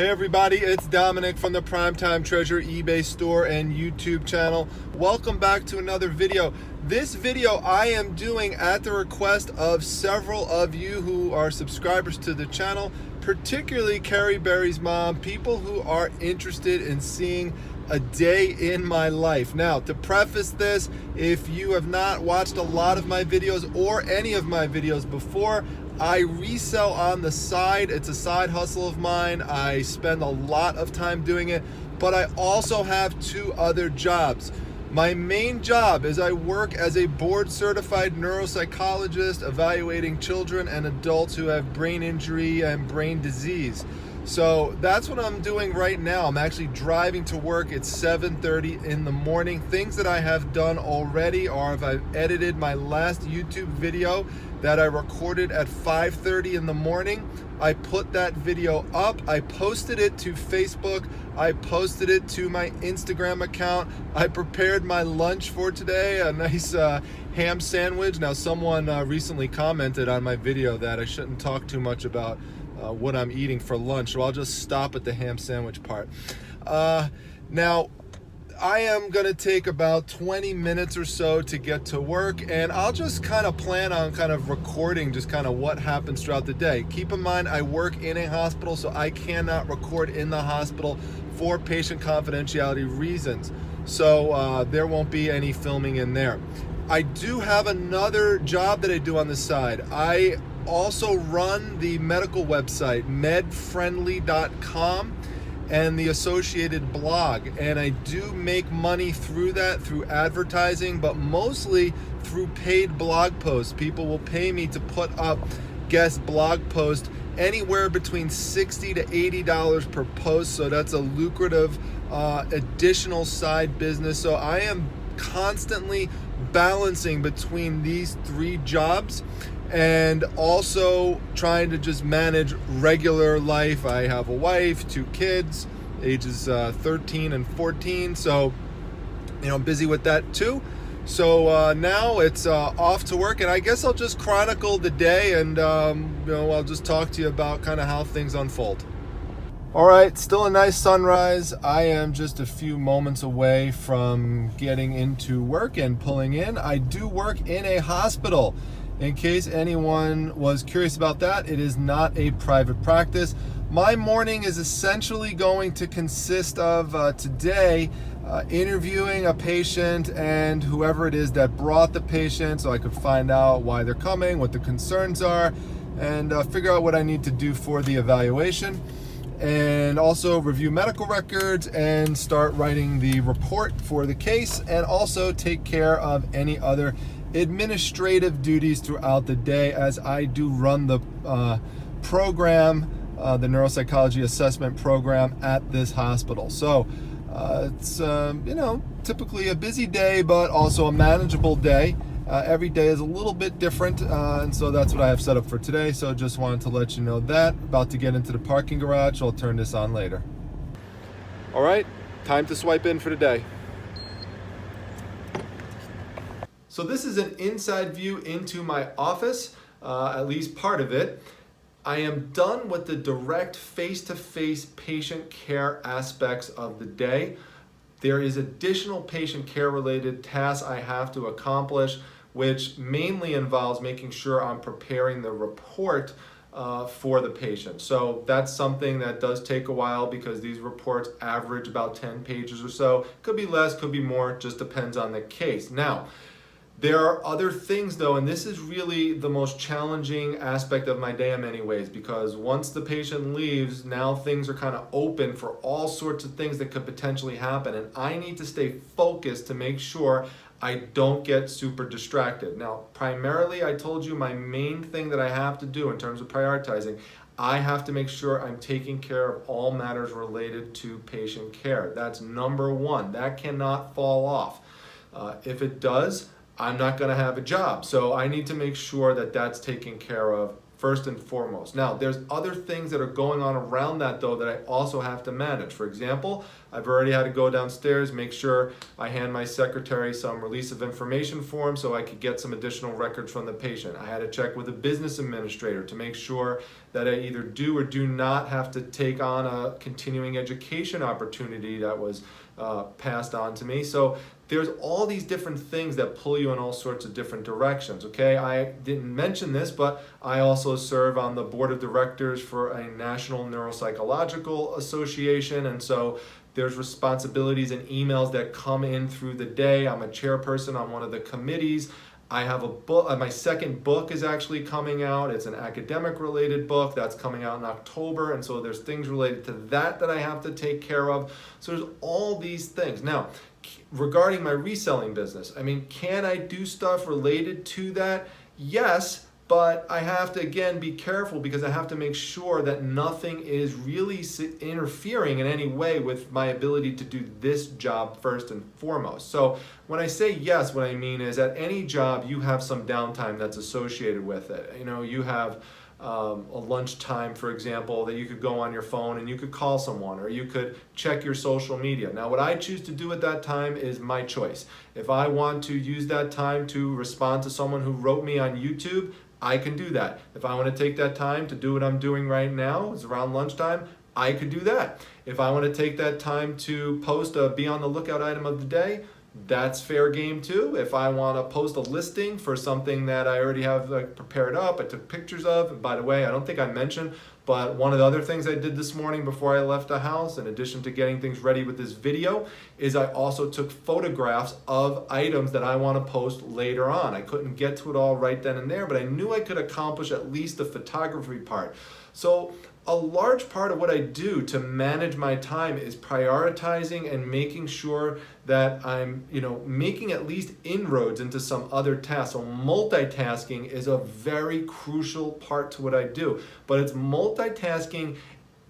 Hey everybody, it's Dominic from the Primetime Treasure eBay store and YouTube channel. Welcome back to another video. This video I am doing at the request of several of you who are subscribers to the channel, particularly Carrie Berry's mom, people who are interested in seeing a day in my life. Now, to preface this, if you have not watched a lot of my videos or any of my videos before, I resell on the side. It's a side hustle of mine. I spend a lot of time doing it, but I also have two other jobs. My main job is I work as a board certified neuropsychologist evaluating children and adults who have brain injury and brain disease. So that's what I'm doing right now. I'm actually driving to work. It's 7:30 in the morning. Things that I have done already are I've edited my last YouTube video that I recorded at 5:30 in the morning. I put that video up. I posted it to Facebook. I posted it to my Instagram account. I prepared my lunch for today, a nice ham sandwich. Now, someone recently commented on my video that I shouldn't talk too much about what I'm eating for lunch, so I'll just stop at the ham sandwich part. Now, I am gonna take about 20 minutes or so to get to work, and I'll just kind of plan on kind of recording just kind of what happens throughout the day. Keep in mind, I work in a hospital, so I cannot record in the hospital for patient confidentiality reasons. So there won't be any filming in there. I do have another job that I do on the side. I also run the medical website medfriendly.com and the associated blog, and I do make money through that, through advertising, but mostly through paid blog posts. People will pay me to put up guest blog posts anywhere between $60 to $80 per post, so that's a lucrative additional side business. So I am constantly balancing between these three jobs and also trying to just manage regular life. I have a wife, two kids, ages 13 and 14, so I'm busy with that too. So now it's off to work, and I guess I'll just chronicle the day, and I'll just talk to you about kind of how things unfold. All right, still a nice sunrise. I am just a few moments away from getting into work and pulling in. I do work in a hospital. In case anyone was curious about that, it is not a private practice. My morning is essentially going to consist of today interviewing a patient and whoever it is that brought the patient, so I could find out why they're coming, what the concerns are, and figure out what I need to do for the evaluation. And also review medical records and start writing the report for the case, and also take care of any other administrative duties throughout the day, as I do run the program, the neuropsychology assessment program at this hospital. So it's typically a busy day, but also a manageable day. Every day is a little bit different, and so that's what I have set up for today. So just wanted to let you know that. About to get into the parking garage. I'll turn this on later. All right, time to swipe in for the day. So this is an inside view into my office, at least part of it. I am done with the direct face-to-face patient care aspects of the day. There is additional patient care related tasks I have to accomplish, which mainly involves making sure I'm preparing the report for the patient. So that's something that does take a while, because these reports average about 10 pages or so. Could be less, could be more, just depends on the case. Now, there are other things though, and this is really the most challenging aspect of my day in many ways, because once the patient leaves, now things are kind of open for all sorts of things that could potentially happen, and I need to stay focused to make sure I don't get super distracted. Now, primarily, I told you my main thing that I have to do in terms of prioritizing, I have to make sure I'm taking care of all matters related to patient care. That's number one. That cannot fall off. If it does, I'm not going to have a job. So I need to make sure that that's taken care of first and foremost. Now, there's other things that are going on around that though that I also have to manage. For example, I've already had to go downstairs, make sure I hand my secretary some release of information form so I could get some additional records from the patient. I had to check with a business administrator to make sure that I either do or do not have to take on a continuing education opportunity that was passed on to me. So there's all these different things that pull you in all sorts of different directions, okay? I didn't mention this, but I also serve on the board of directors for a National Neuropsychological Association, and so there's responsibilities and emails that come in through the day. I'm a chairperson on one of the committees. I have a book, my second book is actually coming out. It's an academic related book that's coming out in October, and so there's things related to that I have to take care of. So there's all these things. Now, regarding my reselling business, I mean, can I do stuff related to that? Yes, but I have to, again, be careful because I have to make sure that nothing is really interfering in any way with my ability to do this job first and foremost. So when I say yes, what I mean is at any job, you have some downtime that's associated with it. You know, you have a lunchtime, for example, that you could go on your phone and you could call someone, or you could check your social media. Now, what I choose to do at that time is my choice. If I want to use that time to respond to someone who wrote me on YouTube, I can do that. If I want to take that time to do what I'm doing right now, it's around lunchtime, I could do that. If I want to take that time to post a be on the lookout item of the day, that's fair game too. If I want to post a listing for something that I already have prepared up, I took pictures of, and by the way, I don't think I mentioned, but one of the other things I did this morning before I left the house, in addition to getting things ready with this video, is I also took photographs of items that I want to post later on. I couldn't get to it all right then and there, but I knew I could accomplish at least the photography part. So a large part of what I do to manage my time is prioritizing and making sure that I'm, making at least inroads into some other tasks. So multitasking is a very crucial part to what I do, but it's multitasking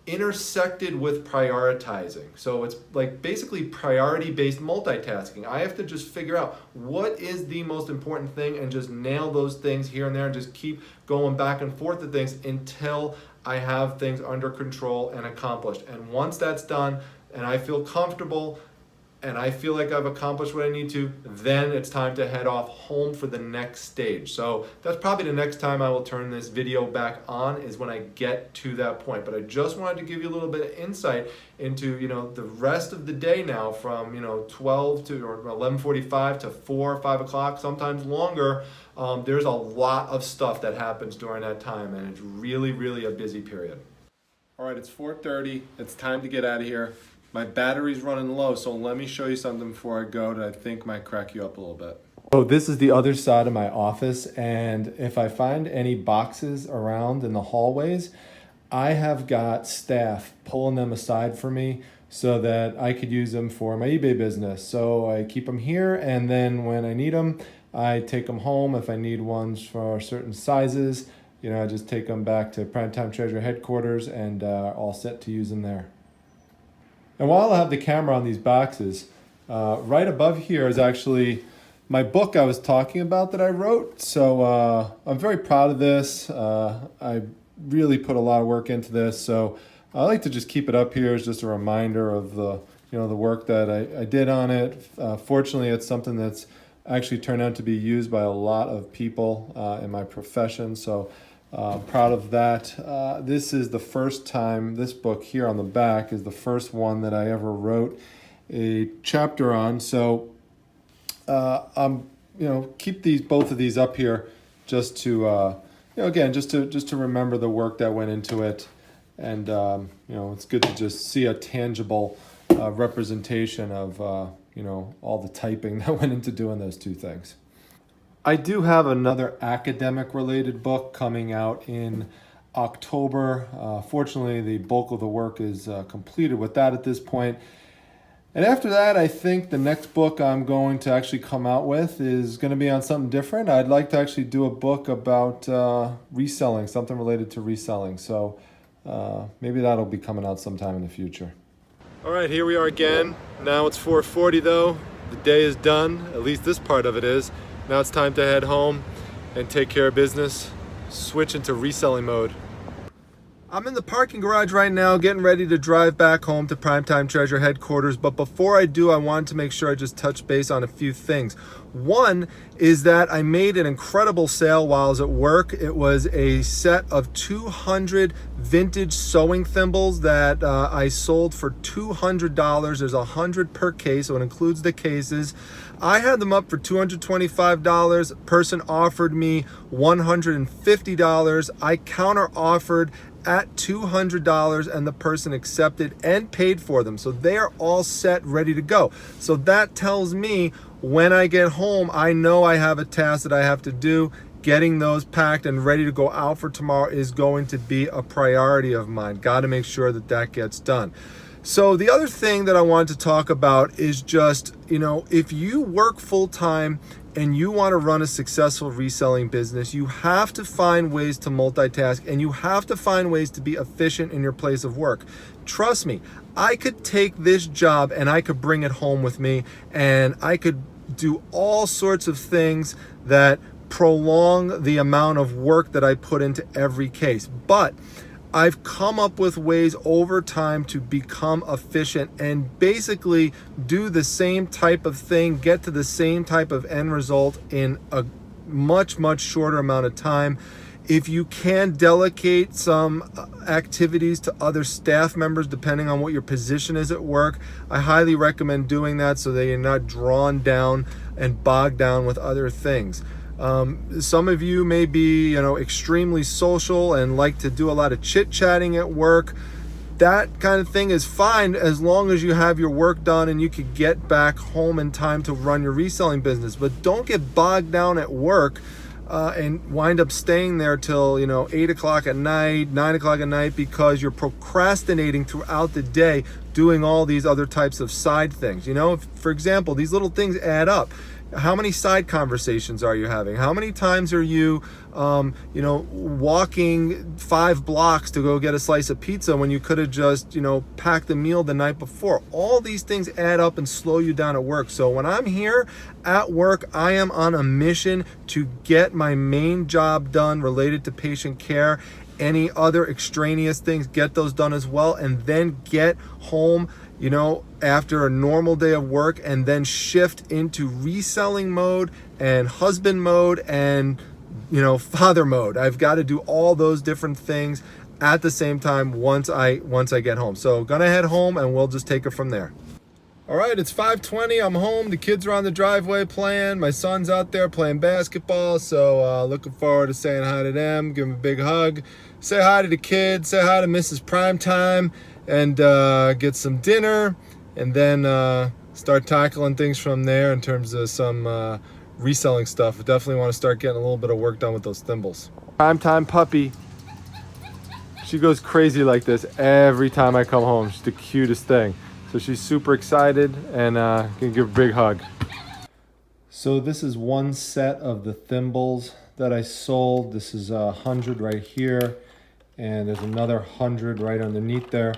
intersected with prioritizing. So it's like basically priority-based multitasking. I have to just figure out what is the most important thing and just nail those things here and there and just keep going back and forth with things until I have things under control and accomplished. And once that's done and I feel comfortable and I feel like I've accomplished what I need to, then it's time to head off home for the next stage. So that's probably the next time I will turn this video back on, is when I get to that point. But I just wanted to give you a little bit of insight into, the rest of the day now from, 12 to or 11:45 to 4 or 5 o'clock, sometimes longer. There's a lot of stuff that happens during that time, and it's really, really a busy period. All right, it's 4:30. It's time to get out of here. My battery's running low, so let me show you something before I go that I think might crack you up a little bit. So this is the other side of my office, and if I find any boxes around in the hallways, I have got staff pulling them aside for me so that I could use them for my eBay business. So I keep them here, and then when I need them, I take them home. If I need ones for certain sizes, I just take them back to Primetime Treasure headquarters and all set to use them there. And while I have the camera on these boxes, right above here is actually my book I was talking about that I wrote. So I'm very proud of this. I really put a lot of work into this. So I like to just keep it up here as just a reminder of the work that I did on it. Fortunately, it's something that's actually turned out to be used by a lot of people in my profession. So proud of that. This is the first time, this book here on the back is the first one that I ever wrote a chapter on. So I'm keep both of these up here just to again just to remember the work that went into it, and it's good to just see a tangible representation of all the typing that went into doing those two things. I do have another academic related book coming out in October. Fortunately, the bulk of the work is completed with that at this point. And after that, I think the next book I'm going to actually come out with is going to be on something different. I'd like to actually do a book about reselling, something related to reselling. So maybe that'll be coming out sometime in the future. All right, here we are again. Now it's 4:40 though. The day is done, at least this part of it is. Now it's time to head home and take care of business, switch into reselling mode. I'm in the parking garage right now getting ready to drive back home to Primetime Treasure headquarters, but before I do, I wanted to make sure I just touch base on a few things. One is that I made an incredible sale while I was at work. It was a set of 200 vintage sewing thimbles that I sold for $200. There's 100 per case, so it includes the cases. I had them up for $225. Person offered me $150. I counter offered at $200 and the person accepted and paid for them. So they are all set, ready to go. So that tells me when I get home, I know I have a task that I have to do. Getting those packed and ready to go out for tomorrow is going to be a priority of mine. Got to make sure that that gets done. So the other thing that I wanted to talk about is just, if you work full time and you want to run a successful reselling business, you have to find ways to multitask and you have to find ways to be efficient in your place of work. Trust me, I could take this job and I could bring it home with me and I could do all sorts of things that prolong the amount of work that I put into every case. But I've come up with ways over time to become efficient and basically do the same type of thing, get to the same type of end result in a much, much shorter amount of time. If you can delegate some activities to other staff members, depending on what your position is at work, I highly recommend doing that so that you're not drawn down and bogged down with other things. Some of you may be, extremely social and like to do a lot of chit-chatting at work. That kind of thing is fine as long as you have your work done and you can get back home in time to run your reselling business. But don't get bogged down at work and wind up staying there till 8 o'clock at night, 9 o'clock at night, because you're procrastinating throughout the day doing all these other types of side things. For example, these little things add up. How many side conversations are you having? How many times are you, walking 5 blocks to go get a slice of pizza when you could have just, packed the meal the night before? All these things add up and slow you down at work. So when I'm here at work, I am on a mission to get my main job done related to patient care. Any other extraneous things, get those done as well, and then get home, after a normal day of work, and then shift into reselling mode and husband mode and, father mode. I've got to do all those different things at the same time once I get home. So gonna head home and we'll just take it from there. All right, it's 5:20. I'm home. The kids are on the driveway playing. My son's out there playing basketball. So looking forward to saying hi to them, give them a big hug, say hi to the kids, say hi to Mrs. Primetime, and get some dinner, and then start tackling things from there in terms of some reselling stuff. I definitely want to start getting a little bit of work done with those thimbles. Primetime puppy. She goes crazy like this every time I come home. She's the cutest thing. So she's super excited and gonna give her a big hug. So this is one set of the thimbles that I sold. This is 100 right here, and there's another 100 right underneath there.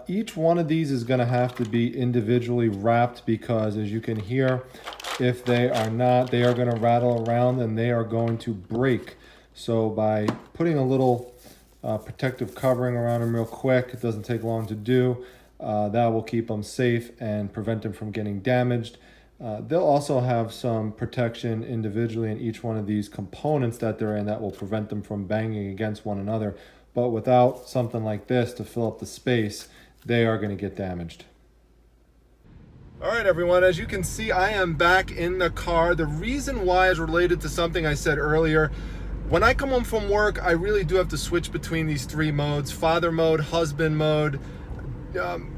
Each one of these is gonna have to be individually wrapped because, as you can hear, if they are not, they are gonna rattle around and they are going to break. So by putting a little protective covering around them real quick, it doesn't take long to do. That will keep them safe and prevent them from getting damaged. They'll also have some protection individually in each one of these components that they're in that will prevent them from banging against one another. But without something like this to fill up the space, they are going to get damaged. All right, everyone, as you can see, I am back in the car. The reason why is related to something I said earlier. When I come home from work, I really do have to switch between these 3 modes: father mode, husband mode,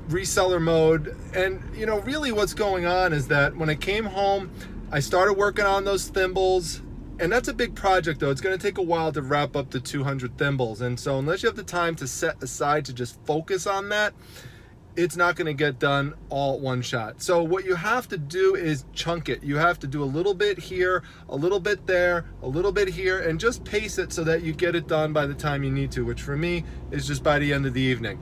reseller mode. And really what's going on is that when I came home, I started working on those thimbles, and that's a big project though. It's going to take a while to wrap up the 200 thimbles, and so unless you have the time to set aside to just focus on that, it's not going to get done all at one shot. So what you have to do is chunk it. You have to do a little bit here, a little bit there, a little bit here, and just pace it so that you get it done by the time you need to, which for me is just by the end of the evening.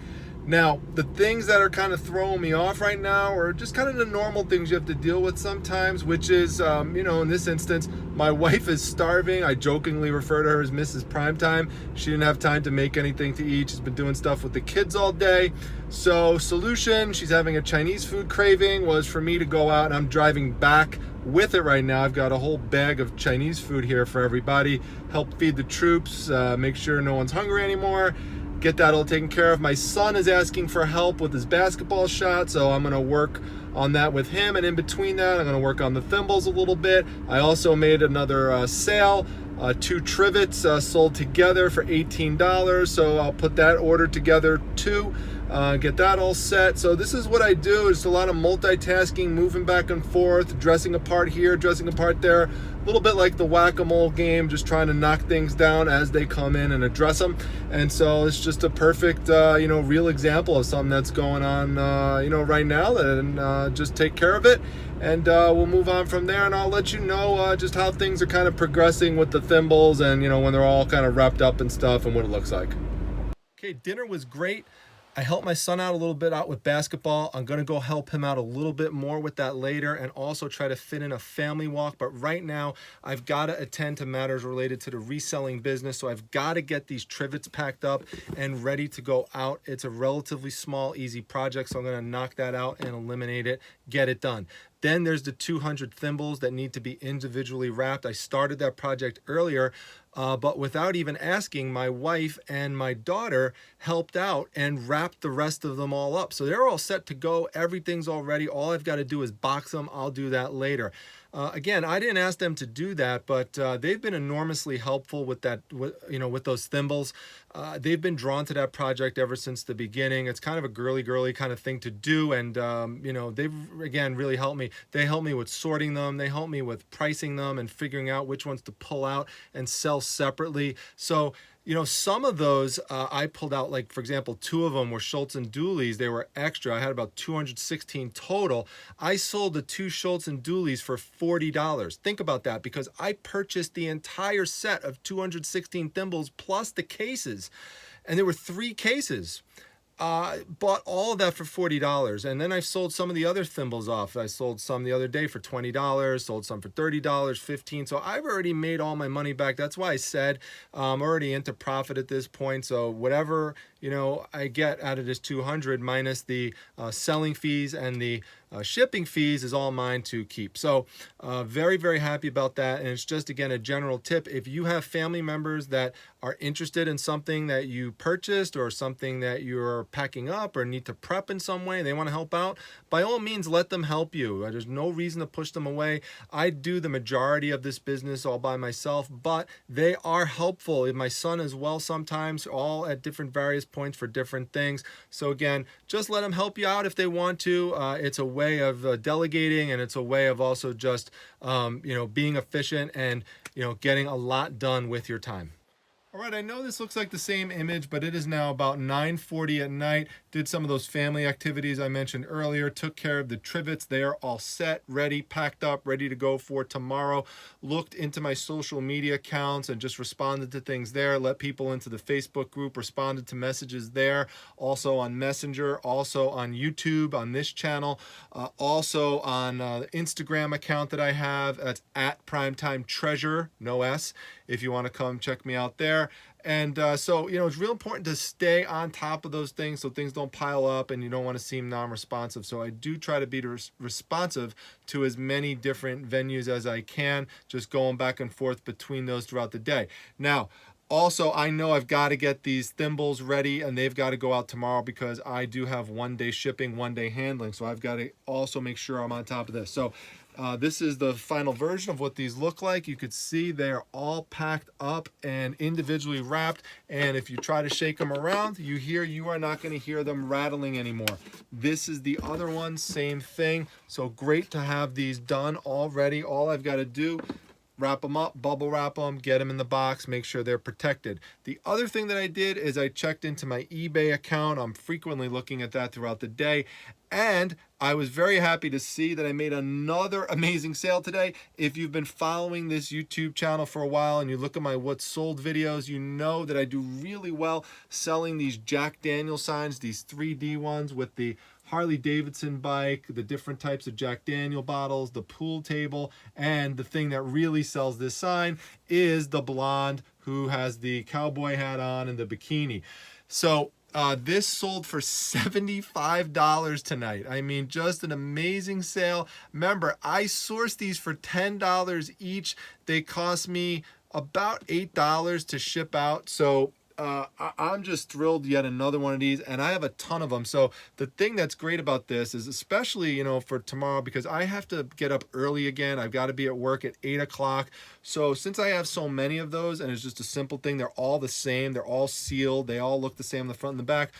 Now, the things that are kind of throwing me off right now are just kind of the normal things you have to deal with sometimes, which is, in this instance, my wife is starving. I jokingly refer to her as Mrs. Primetime. She didn't have time to make anything to eat. She's been doing stuff with the kids all day. So, solution, she's having a Chinese food craving, was for me to go out, and I'm driving back with it right now. I've got a whole bag of Chinese food here for everybody. Help feed the troops, make sure no one's hungry anymore. Get that all taken care of. My son is asking for help with his basketball shot, so I'm gonna work on that with him. And in between that, I'm gonna work on the thimbles a little bit. I also made another sale. 2 trivets sold together for $18, so I'll put that order together too. Get that all set. So this is what I do. It's a lot of multitasking, moving back and forth, dressing a part here, dressing a part there. A little bit like the whack-a-mole game, just trying to knock things down as they come in and address them. And so it's just a perfect, real example of something that's going on, right now. And just take care of it. And we'll move on from there, and I'll let you know just how things are kind of progressing with the thimbles and, when they're all kind of wrapped up and stuff and what it looks like. Okay, dinner was great. I helped my son out a little bit out with basketball. I'm going to go help him out a little bit more with that later, and also try to fit in a family walk. But right now, I've got to attend to matters related to the reselling business. So I've got to get these trivets packed up and ready to go out. It's a relatively small, easy project, so I'm going to knock that out and eliminate it, get it done. Then there's the 200 thimbles that need to be individually wrapped. I started that project earlier, but without even asking, my wife and my daughter helped out and wrapped the rest of them all up. So they're all set to go. Everything's all ready. All I've got to do is box them. I'll do that later. Again, I didn't ask them to do that, but they've been enormously helpful with that, with those thimbles. They've been drawn to that project ever since the beginning. It's kind of a girly kind of thing to do, and they've again really helped me. They help me with sorting them. They help me with pricing them and figuring out which ones to pull out and sell separately. So some of those I pulled out, like, for example, 2 of them were Schultz and Dooleys. They were extra. I had about 216 total. I sold the 2 Schultz and Dooleys for $40. Think about that, because I purchased the entire set of 216 thimbles plus the cases, and there were 3 cases. Bought all of that for $40, and then I sold some of the other thimbles off. I sold some the other day for $20, sold some for $30, $15. So I've already made all my money back. That's why I said I'm already into profit at this point. So whatever I get out of this 200 minus the selling fees and the shipping fees is all mine to keep. So very, very happy about that. And it's just, again, a general tip. If you have family members that are interested in something that you purchased or something that you're packing up or need to prep in some way, and they want to help out, by all means, let them help you. There's no reason to push them away. I do the majority of this business all by myself, but they are helpful. And my son as well sometimes, all at different various points for different things. So again, just let them help you out if they want to. It's a way of delegating, and it's a way of also just being efficient and getting a lot done with your time. All right, I know this looks like the same image, but it is now about 9:40 at night. Did some of those family activities I mentioned earlier, took care of the trivets. They are all set, ready, packed up, ready to go for tomorrow. Looked into my social media accounts and just responded to things there, let people into the Facebook group, responded to messages there, also on Messenger, also on YouTube, on this channel, also on the Instagram account that I have. That's at Primetime Treasure, no S, if you want to come check me out there. And so it's real important to stay on top of those things so things don't pile up and you don't want to seem non-responsive. So I do try to be responsive to as many different venues as I can, just going back and forth between those throughout the day. Now, also, I know I've got to get these thimbles ready, and they've got to go out tomorrow because I do have 1-day shipping, 1-day handling. So I've got to also make sure I'm on top of this. So this is the final version of what these look like. You could see they're all packed up and individually wrapped. And if you try to shake them around, you are not going to hear them rattling anymore. This is the other one, same thing. So great to have these done already. All I've got to do wrap them up, bubble wrap them, get them in the box, make sure they're protected. The other thing that I did is I checked into my eBay account. I'm frequently looking at that throughout the day, and I was very happy to see that I made another amazing sale today. If you've been following this YouTube channel for a while and you look at my what's sold videos, you know that I do really well selling these Jack Daniel signs, these 3D ones with the Harley Davidson bike, the different types of Jack Daniel bottles, the pool table, and the thing that really sells this sign is the blonde who has the cowboy hat on and the bikini. So this sold for $75 tonight. I mean, just an amazing sale. Remember, I sourced these for $10 each. They cost me about $8 to ship out. So I'm just thrilled yet another one of these, and I have a ton of them. So the thing that's great about this is, especially, you know, for tomorrow, because I have to get up early again. I've got to be at work at 8 o'clock. So since I have so many of those, and it's just a simple thing, they're all the same, they're all sealed, they all look the same on the front and the back.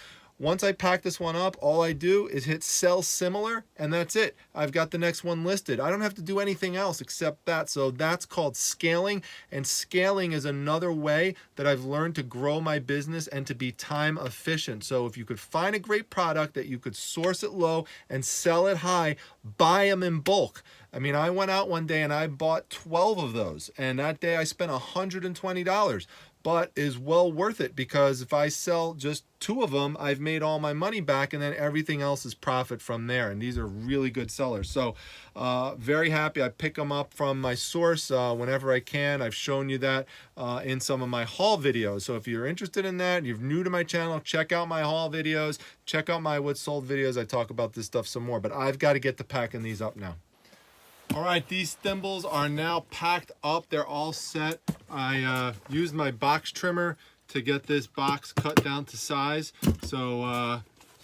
Once I pack this one up, all I do is hit sell similar, and that's it. I've got the next one listed. I don't have to do anything else except that. So that's called scaling, and scaling is another way that I've learned to grow my business and to be time efficient. So if you could find a great product that you could source it low and sell it high, buy them in bulk. I mean, I went out one day and I bought 12 of those, and that day I spent $120. But is well worth it, because if I sell just 2 of them, I've made all my money back, and then everything else is profit from there. And these are really good sellers. So very happy. I pick them up from my source whenever I can. I've shown you that in some of my haul videos. So if you're interested in that, you're new to my channel, check out my haul videos, check out my what's sold videos. I talk about this stuff some more, but I've got to get to packing these up now. All right, these thimbles are now packed up. They're all set. I used my box trimmer to get this box cut down to size. So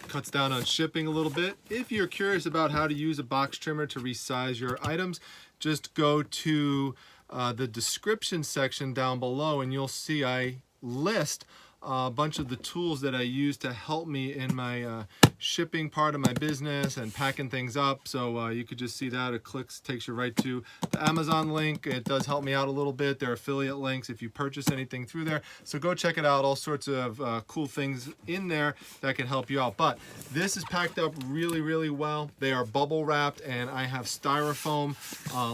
cuts down on shipping a little bit. If you're curious about how to use a box trimmer to resize your items, just go to the description section down below, and you'll see I list a bunch of the tools that I use to help me in my shipping part of my business and packing things up. So you could just see that. It takes you right to the Amazon link. It does help me out a little bit. There are affiliate links if you purchase anything through there. So go check it out. All sorts of cool things in there that can help you out. But this is packed up really, really well. They are bubble wrapped, and I have styrofoam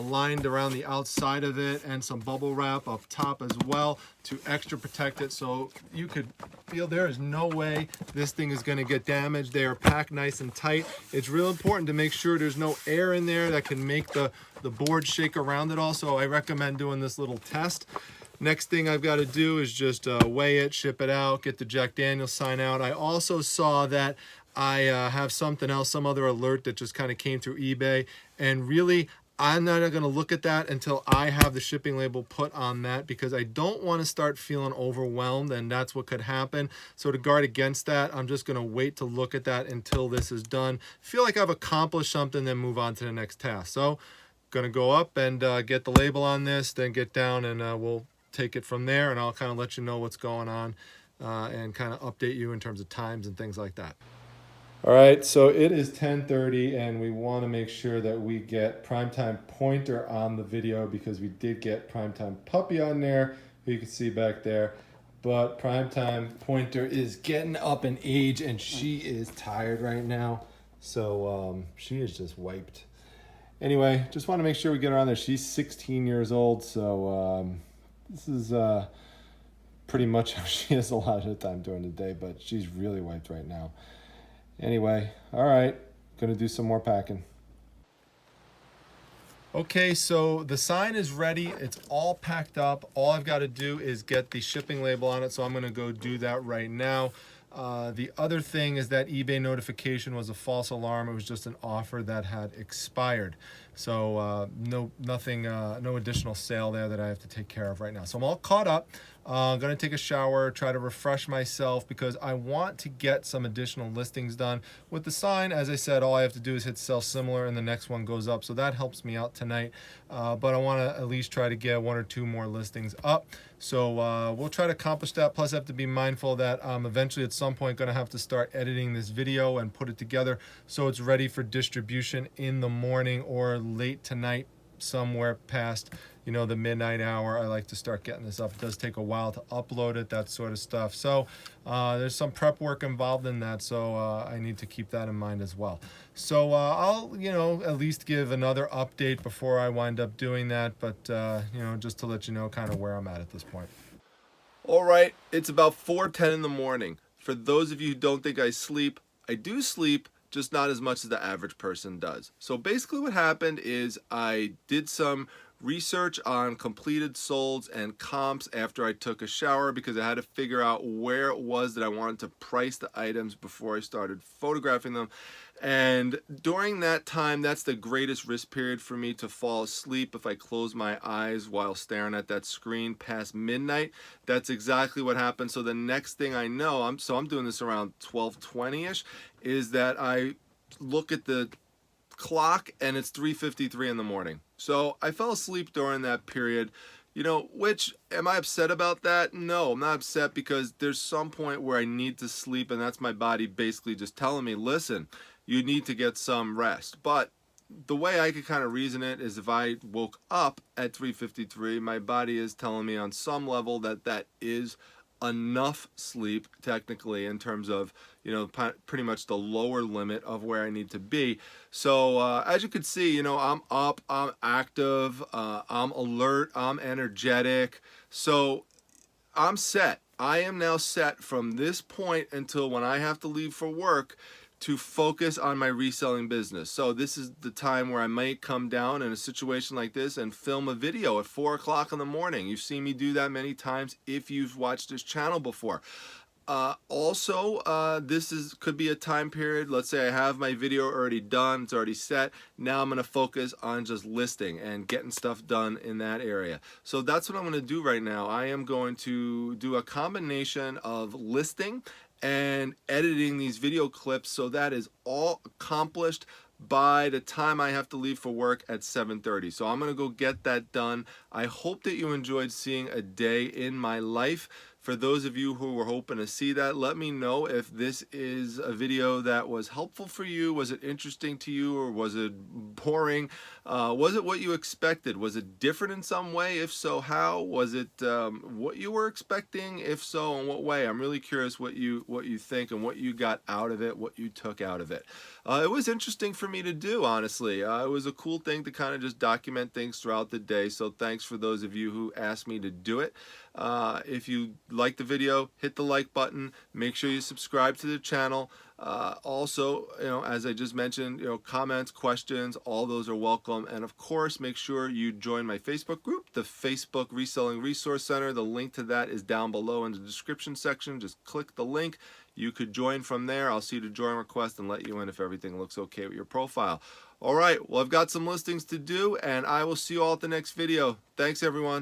lined around the outside of it, and some bubble wrap up top as well to extra protect it. So you could feel there is no way this thing is going to get damaged. They are packed nice and tight. It's real important to make sure there's no air in there that can make the board shake around it all. So I recommend doing this little test. Next thing I've got to do is just weigh it, ship it out, get the Jack Daniels sign out. I also saw that I have something else, some other alert that just kind of came through eBay, and really I'm not going to look at that until I have the shipping label put on that, because I don't want to start feeling overwhelmed, and that's what could happen. So to guard against that, I'm just going to wait to look at that until this is done. Feel like I've accomplished something, then move on to the next task. So going to go up and get the label on this, then get down, and we'll take it from there, and I'll kind of let you know what's going on and kind of update you in terms of times and things like that. All right, so it is 10:30, and we want to make sure that we get Primetime Pointer on the video, because we did get Primetime Puppy on there, who you can see back there. But Primetime Pointer is getting up in age, and she is tired right now. So she is just wiped. Anyway, just want to make sure we get her on there. She's 16 years old, so this is pretty much how she is a lot of the time during the day, but she's really wiped right now. Anyway, all right, gonna do some more packing. Okay, so the sign is ready. It's all packed up. All I've got to do is get the shipping label on it, so I'm gonna go do that right now. The other thing is that eBay notification was a false alarm. It was just an offer that had expired. So no additional sale there that I have to take care of right now. So I'm all caught up. I'm gonna take a shower, try to refresh myself, because I want to get some additional listings done. With the sign, as I said, all I have to do is hit sell similar, and the next one goes up. So that helps me out tonight. But I wanna at least try to get 1 or 2 more listings up. So we'll try to accomplish that. Plus I have to be mindful that I'm eventually at some point gonna have to start editing this video and put it together so it's ready for distribution in the morning or late tonight, somewhere past you know, the midnight hour, I like to start getting this up. It does take a while to upload it, that sort of stuff. So there's some prep work involved in that, so I need to keep that in mind as well. So I'll, you know, at least give another update before I wind up doing that, but you know, just to let you know kind of where I'm at this point. All right, it's about 4:10 in the morning. For those of you who don't think I sleep, I do sleep, just not as much as the average person does. So basically what happened is I did some research on completed solds and comps after I took a shower, because I had to figure out where it was that I wanted to price the items before I started photographing them. And during that time, that's the greatest risk period for me to fall asleep if I close my eyes while staring at that screen past midnight. That's exactly what happened. So the next thing I know, I'm doing this around 12:20ish, is that I look at the clock and it's 3:53 in the morning. So I fell asleep during that period. You know, which, am I upset about that? No, I'm not upset, because there's some point where I need to sleep, and that's my body basically just telling me, listen, you need to get some rest. But the way I could kind of reason it is, if I woke up at 3:53, my body is telling me on some level that that is enough sleep, technically, in terms of, you know, pretty much the lower limit of where I need to be. So as you can see, you know, I'm up, I'm active, I'm alert, I'm energetic. So I'm set. I am now set from this point until when I have to leave for work to focus on my reselling business. So this is the time where I might come down in a situation like this and film a video at 4 o'clock in the morning. You've seen me do that many times if you've watched this channel before. This could be a time period. Let's say I have my video already done, it's already set. Now I'm going to focus on just listing and getting stuff done in that area. So that's what I'm going to do right now. I am going to do a combination of listing and editing these video clips, so that is all accomplished by the time I have to leave for work at 7:30. So I'm gonna go get that done. I hope that you enjoyed seeing a day in my life. For those of you who were hoping to see that, let me know if this is a video that was helpful for you. Was it interesting to you, or was it boring? Was it what you expected? Was it different in some way? If so, how? Was it what you were expecting? If so, in what way? I'm really curious what you think and what you got out of it, what you took out of it. It was interesting for me to do, honestly. It was a cool thing to kind of just document things throughout the day. So thanks for those of you who asked me to do it. If you like the video, hit the like button. Make sure you subscribe to the channel. Also, you know, as I just mentioned, you know, comments, questions, all those are welcome. And of course, make sure you join my Facebook group, the Facebook Reselling Resource Center. The link to that is down below in the description section. Just click the link. You could join from there. I'll see the join request and let you in if everything looks okay with your profile. All right, well, I've got some listings to do, and I will see you all at the next video. Thanks, everyone.